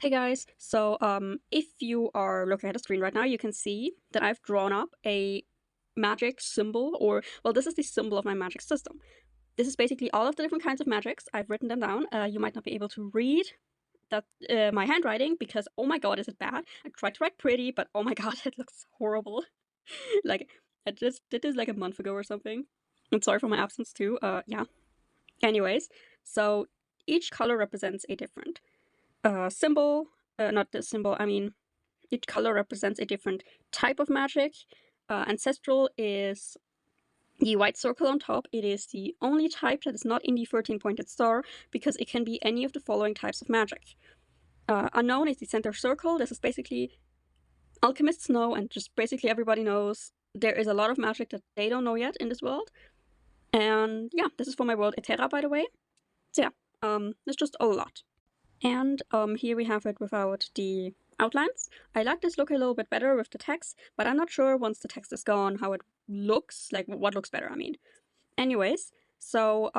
Hey guys, so if you are looking at the screen right now, you can see that I've drawn up a magic symbol, or, well, this is the symbol of my magic system. This is basically all of the different kinds of magics. I've written them down. You might not be able to read that my handwriting because, oh my god, is it bad? I tried to write pretty, but oh my god, it looks horrible. Like, I just did this like a month ago or something. I'm sorry for my absence too. Yeah. Anyways, so each color represents a different symbol. Not the symbol, I mean, each color represents a different type of magic. Ancestral is the white circle on top. It is the only type that is not in the 13-pointed star because it can be any of the following types of magic. Unknown is the center circle. This is basically, alchemists know, and just basically everybody knows, there is a lot of magic that they don't know yet in this world. And yeah, this is for my world Eterra, by the way. So yeah, there's just a lot. And here we have it without the outlines. I like this look a little bit better with the text, but I'm not sure once the text is gone how it looks, like what looks better, I mean. Anyways, so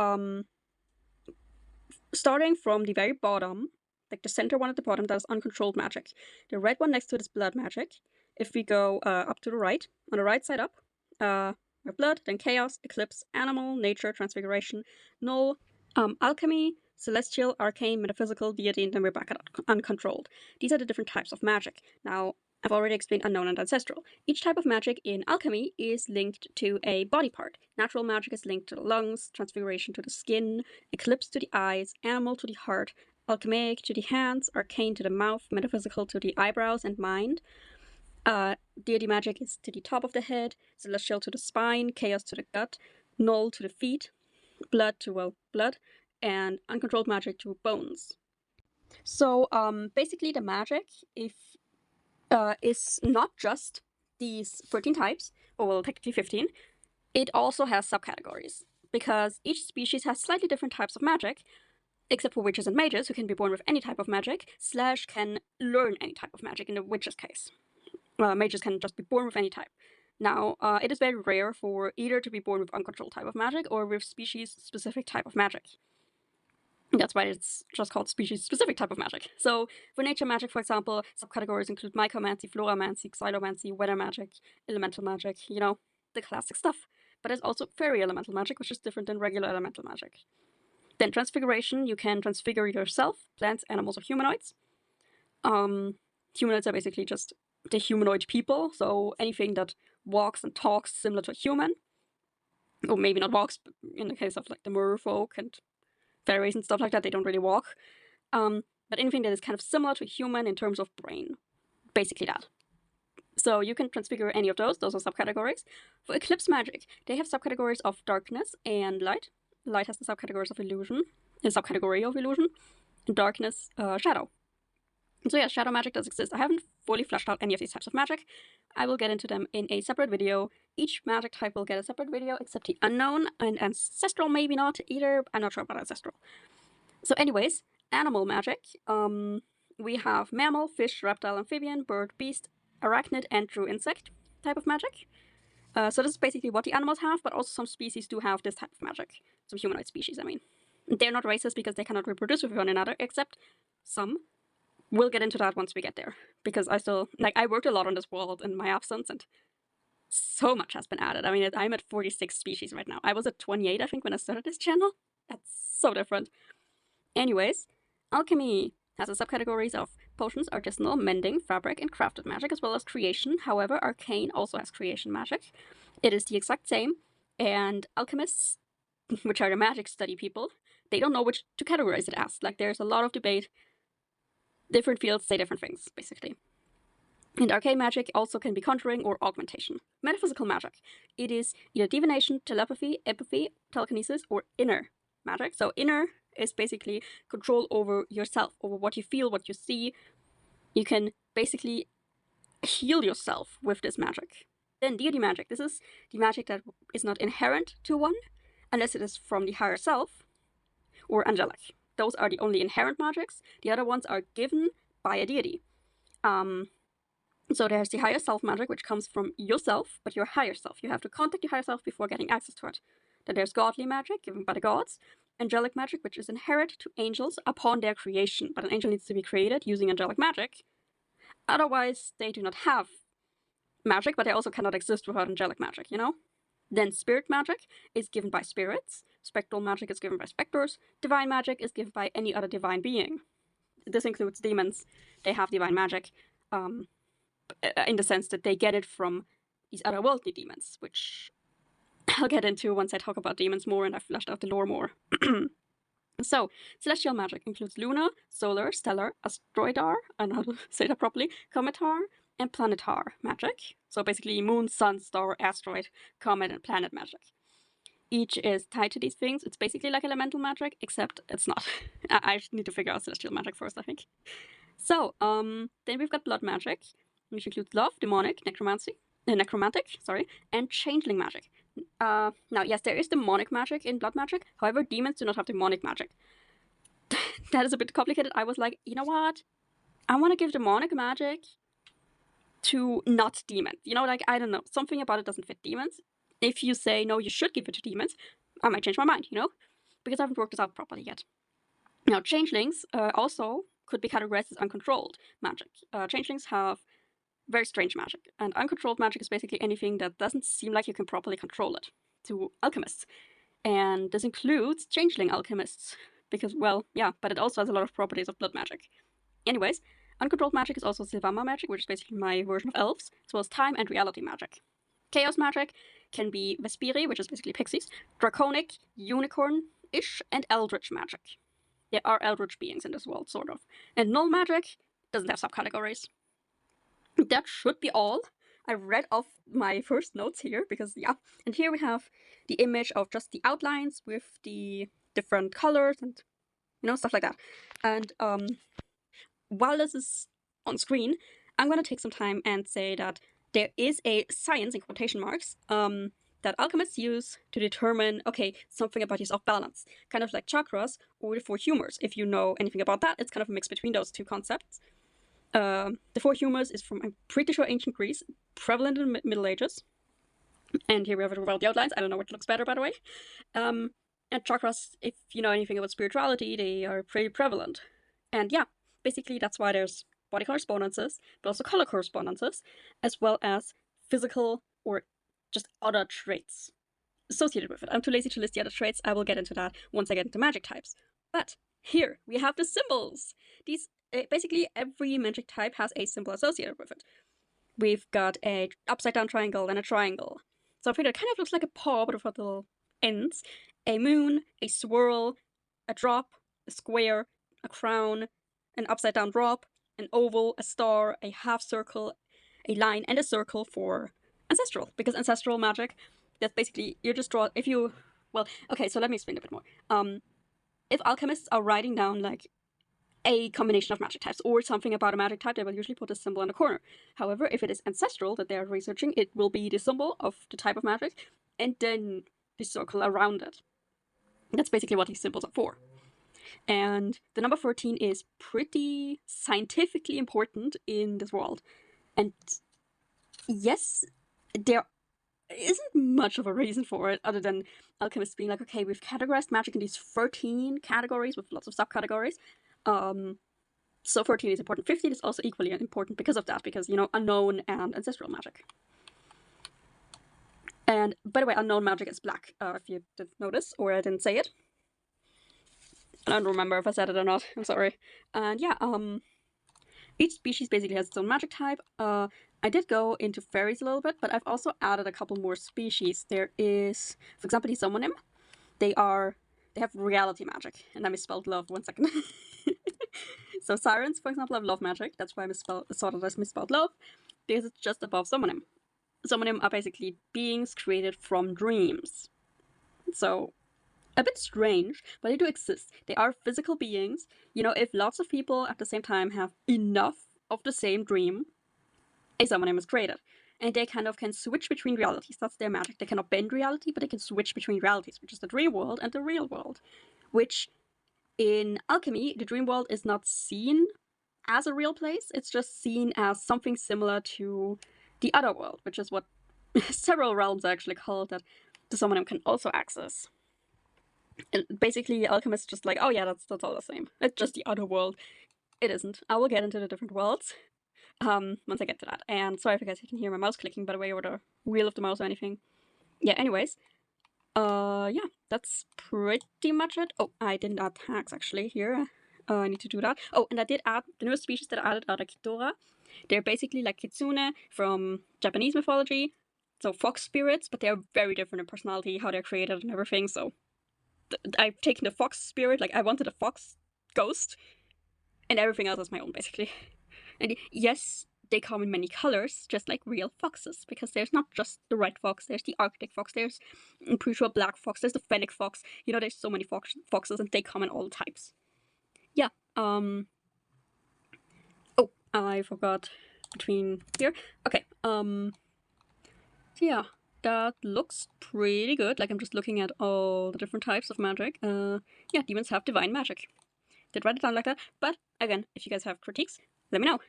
starting from the very bottom, like the center one at the bottom, that is uncontrolled magic. The red one next to it is blood magic. If we go up to the right, on the right side up, we have blood, then chaos, eclipse, animal, nature, transfiguration, null, alchemy, celestial, arcane, metaphysical, deity, and then we're back at uncontrolled. These are the different types of magic. Now, I've already explained unknown and ancestral. Each type of magic in alchemy is linked to a body part. Natural magic is linked to the lungs, transfiguration to the skin, eclipse to the eyes, animal to the heart, alchemic to the hands, arcane to the mouth, metaphysical to the eyebrows and mind. Deity magic is to the top of the head, celestial to the spine, chaos to the gut, null to the feet, blood to, well, blood, and uncontrolled magic to bones. So basically the magic is not just these 13 types, or well, technically 15, it also has subcategories, because each species has slightly different types of magic, except for witches and mages, who can be born with any type of magic, / can learn any type of magic in the witch's case. Mages can just be born with any type. Now, it is very rare for either to be born with uncontrolled type of magic or with species-specific type of magic. That's why it's just called species-specific type of magic. So, for nature magic, for example, subcategories include mycomancy, floramancy, xylomancy, weather magic, elemental magic, you know, the classic stuff. But there's also fairy elemental magic, which is different than regular elemental magic. Then transfiguration, you can transfigure yourself, plants, animals, or humanoids. Humanoids are basically just the humanoid people, so anything that walks and talks similar to a human. Or maybe not walks, but in the case of like the merfolk and fairies and stuff like that, they don't really walk. But anything that is kind of similar to a human in terms of brain. Basically that. So you can transfigure any of those. Those are subcategories. For eclipse magic, they have subcategories of darkness and light. Light has the subcategories of illusion, a subcategory of illusion, and darkness, shadow. So yeah, shadow magic does exist. I haven't fully fleshed out any of these types of magic. I will get into them in a separate video. Each magic type will get a separate video, except the unknown and ancestral, maybe not either. I'm not sure about ancestral. So anyways, animal magic. We have mammal, fish, reptile, amphibian, bird, beast, arachnid, and true insect type of magic. So this is basically what the animals have, but also some species do have this type of magic. Some humanoid species, I mean. They're not racist because they cannot reproduce with one another, except some. We'll get into that once we get there, because I worked a lot on this world in my absence, and so much has been added. I mean, I'm at 46 species right now. I was at 28, I think, when I started this channel. That's so different. Anyways, alchemy has the subcategories of potions, artisanal, mending, fabric, and crafted magic, as well as creation. However, arcane also has creation magic. It is the exact same, and alchemists, which are the magic study people, they don't know which to categorize it as. Like, there's a lot of debate. Different fields say different things, basically. And arcane magic also can be conjuring or augmentation. Metaphysical magic. It is either divination, telepathy, empathy, telekinesis, or inner magic. So inner is basically control over yourself, over what you feel, what you see. You can basically heal yourself with this magic. Then deity magic. This is the magic that is not inherent to one, unless it is from the higher self, or angelic. Those are the only inherent magics. The other ones are given by a deity. So there's the higher self magic, which comes from yourself, but your higher self. You have to contact your higher self before getting access to it. Then there's godly magic, given by the gods. angelic magic, which is inherent to angels upon their creation. But an angel needs to be created using angelic magic. Otherwise, they do not have magic, but they also cannot exist without angelic magic, you know? Then spirit magic is given by spirits. Spectral magic is given by specters. Divine magic is given by any other divine being. This includes demons. They have divine magic in the sense that they get it from these otherworldly demons, which I'll get into once I talk about demons more and I've fleshed out the lore more. So, celestial magic includes lunar, solar, stellar, asteroidar, I don't know how to say that properly, cometar, and planetar magic. So basically moon, sun, star, asteroid, comet, and planet magic. Each is tied to these things. It's basically like elemental magic, except it's not. I need to figure out celestial magic first, I think. So, then we've got blood magic, which includes love, demonic, necromantic, and changeling magic. Now, yes, there is demonic magic in blood magic. However, demons do not have demonic magic. That is a bit complicated. I was like, you know what? I want to give demonic magic to not demons. You know, like, I don't know. Something about it doesn't fit demons. If you say, no, you should give it to demons, I might change my mind, you know? Because I haven't worked this out properly yet. Now, changelings also could be categorized as uncontrolled magic. Changelings have very strange magic, and uncontrolled magic is basically anything that doesn't seem like you can properly control it to alchemists. And this includes changeling alchemists, because, well, yeah, but it also has a lot of properties of blood magic. Anyways, uncontrolled magic is also Silvama magic, which is basically my version of elves, as well as time and reality magic. Chaos magic can be Vespiri, which is basically pixies, draconic, unicorn-ish, and eldritch magic. There are eldritch beings in this world, sort of. And null magic doesn't have subcategories. That should be all. I read off my first notes here because, yeah. And here we have the image of just the outlines with the different colors and, you know, stuff like that. And while this is on screen, I'm going to take some time and say that there is a science, in quotation marks, that alchemists use to determine, okay, something about is off balance. Kind of like chakras or the four humors. If you know anything about that, it's kind of a mix between those two concepts. The four humors is from, I'm pretty sure, ancient Greece, prevalent in the Middle Ages. And here we have it without the outlines. I don't know which looks better, by the way. And chakras, if you know anything about spirituality, they are pretty prevalent. And yeah, basically that's why there's body correspondences, but also color correspondences, as well as physical or just other traits associated with it. I'm too lazy to list the other traits. I will get into that once I get into magic types. But here we have the symbols. These basically every magic type has a symbol associated with it. We've got a upside down triangle and a triangle. Something that kind of looks like a paw but with little ends. A moon, a swirl, a drop, a square, a crown, an upside down drop, an oval, a star, a half circle, a line, and a circle for ancestral. Because ancestral magic, that's basically, you just draw, if you, well, okay, so let me explain a bit more. If alchemists are writing down, like, a combination of magic types or something about a magic type, they will usually put a symbol in the corner. However, if it is ancestral that they are researching, it will be the symbol of the type of magic and then the circle around it. That's basically what these symbols are for. And the number 14 is pretty scientifically important in this world. And yes, there isn't much of a reason for it other than alchemists being like, okay, we've categorized magic in these 13 categories with lots of subcategories. So 14 is important. 15 is also equally important because of that, because, you know, unknown and ancestral magic. And by the way, unknown magic is black, if you didn't notice, or I didn't say it. I don't remember if I said it or not, I'm sorry. And yeah, each species basically has its own magic type. I did go into fairies a little bit, but I've also added a couple more species. There is, for example, the Summonim. They have reality magic, and I misspelled love, 1 second. So sirens, for example, have love magic. That's why I misspelled love, because it's just above Summonim. Summonim are basically beings created from dreams. So, a bit strange, but they do exist. They are physical beings. You know, if lots of people at the same time have enough of the same dream, a Summonim is created. And they kind of can switch between realities. That's their magic. They cannot bend reality, but they can switch between realities, which is the dream world and the real world. Which, in alchemy, the dream world is not seen as a real place. It's just seen as something similar to the other world, which is what several realms are actually called that the Summonim can also access. And basically, alchemists just like, oh yeah, that's all the same. It's just the other world. It isn't. I will get into the different worlds once I get to that. And sorry if you guys can hear my mouse clicking, by the way, or the wheel of the mouse or anything. Yeah, anyways. Yeah, that's pretty much it. Oh, I didn't add tags actually here. I need to do that. Oh, and I did add the newest species that I added are the Kitora. They're basically like kitsune from Japanese mythology. So fox spirits, but they're very different in personality, how they're created and everything. So I've taken the fox spirit, like I wanted a fox ghost, and everything else is my own basically. And yes, they come in many colors, just like real foxes, because there's not just the red fox, there's the Arctic fox, there's, I'm pretty sure, black fox, there's the fennec fox. You know, there's so many foxes, and they come in all types. Yeah, oh, I forgot between here. Okay, so yeah, that looks pretty good. Like, I'm just looking at all the different types of magic. Yeah, demons have divine magic. Did write it down like that, but again, if you guys have critiques, let me know.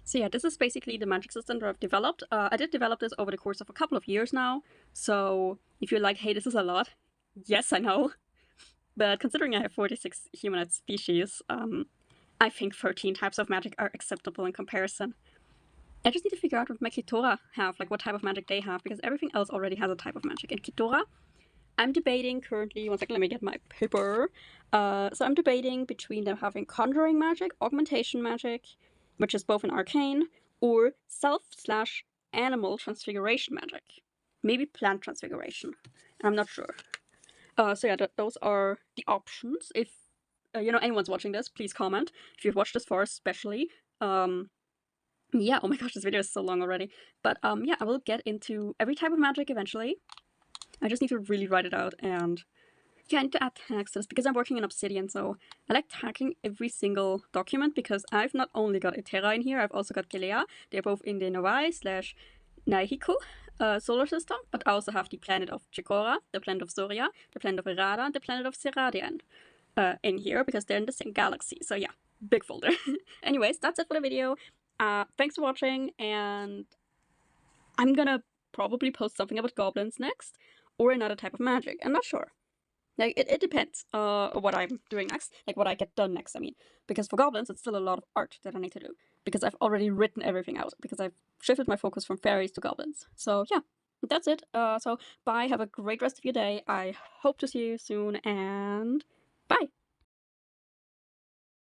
So yeah, this is basically the magic system that I've developed. I did develop this over the course of a couple of years now, so if you're like, hey, this is a lot, yes, I know. But considering I have 46 humanoid species, I think 13 types of magic are acceptable in comparison. I just need to figure out what my Kitora have, like what type of magic they have, because everything else already has a type of magic. In Kitora, I'm debating currently, one second, let me get my paper. So I'm debating between them having conjuring magic, augmentation magic, which is both an arcane, or self/animal transfiguration magic. Maybe plant transfiguration. I'm not sure. So yeah, those are the options. If anyone's watching this, please comment. If you've watched this far, especially. Yeah, oh my gosh, this video is so long already. But yeah, I will get into every type of magic eventually. I just need to really write it out, and yeah, I need to add tags to this because I'm working in Obsidian, so I like tagging every single document because I've not only got Eterra in here, I've also got Gelea. They're both in the Novae/Naihiku solar system, but I also have the planet of Chikora, the planet of Zoria, the planet of Irada, and the planet of Seradian in here because they're in the same galaxy. So yeah, big folder. Anyways, that's it for the video. Thanks for watching, and I'm gonna probably post something about goblins next, or another type of magic. I'm not sure. Like, it depends what I'm doing next, like what I get done next, I mean. Because for goblins, it's still a lot of art that I need to do. Because I've already written everything out. Because I've shifted my focus from fairies to goblins. So yeah, that's it. So bye, have a great rest of your day. I hope to see you soon, and bye!